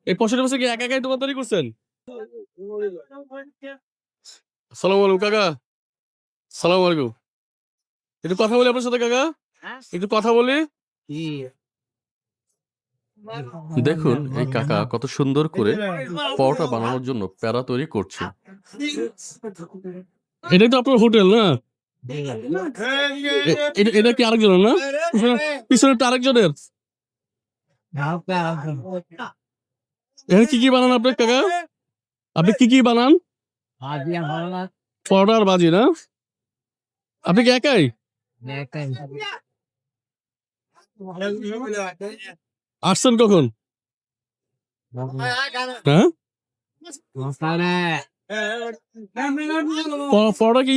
এই 65 বছর কি একা একাই দোকানদারি করছেন? আসসালামু আলাইকুম কাকা। সালাম আলাইকুম। একটু কথা বলি আপনার সাথে কাকা? একটু কথা বলি? দেখুন এই কাকা কত সুন্দর করে পরোটা বানানোর জন্য প্যারা তৈরি করছে। এটাই তো আপনার হোটেল না? এটা কি আরেকজনের না? পিছনে তো আরেকজনের। এখানে কি বানান আপনার কাকা? আপনি কি বানান? পরোটা আর ভাজি না? আপনি কি একাই? আসছেন কখন? হ্যাঁ? পরোটা কি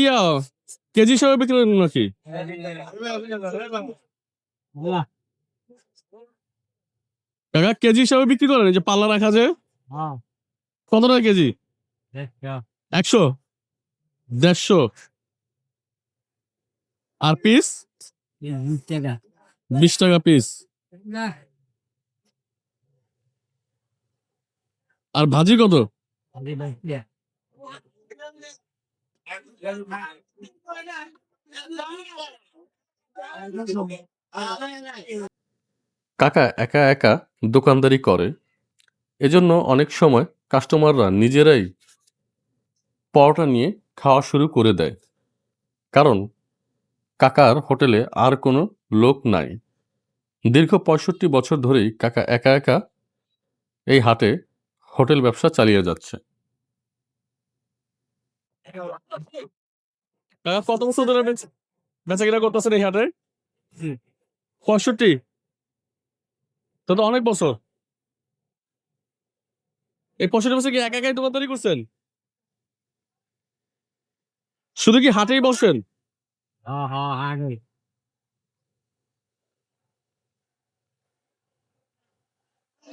কেজি হিসাবে বিক্রি করেন নাকি? কাকা কেজি হিসাবে বিক্রি করেন? এই যে পাল্লা রাখা যায়? কত টাকা কেজি? 100, 150 আর পিস 20 টাকা পিস। আর ভাজি কত? কাকা একা একা দোকানদারি করে, এজন্য অনেক সময় কাস্টমাররা নিজেরাই পরোটা নিয়ে খাওয়া শুরু করে দেয়, কারণ কাকার হোটেলে আর কোনো লোক নাই। দীর্ঘ 65 বছর ধরেই কাকা একা একা এই হাটে হোটেল ব্যবসা চালিয়ে যাচ্ছে। কাকা কত বছর ধরে বেচা কিনা করতেছেন এই হাটে? 65? তো অনেক বছর। এই 65 বছর কি একা একাই দোকানদারি করছেন? শুধু কি হাটেই বসেন?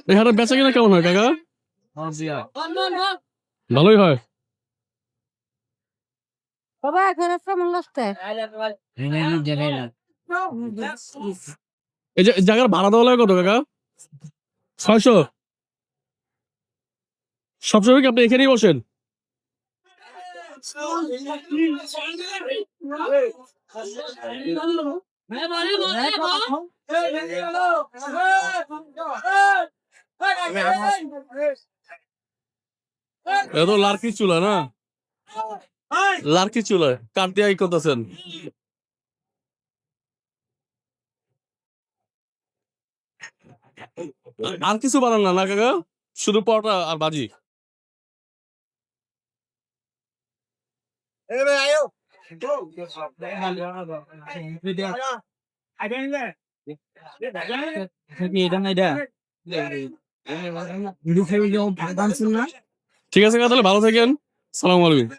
এই হাটে বেচা কিনা কেমন হয় কাকা? ভালোই হয়। এই যে জায়গার ভাড়া দেওয়া লাগে কত কাকা? 600? সবসময় কি আপনি এখানেই বসেন? এত লার্কি চুলা না? লার্কি চুলা কাঠ দিয়ে করতেছেন? আর কিছু বানান না না কাকা? শুধু পরোটা আর ভাজি? ঠিক আছে কাকা, তাহলে ভালো থাকেন। সালাম আলাইকুম।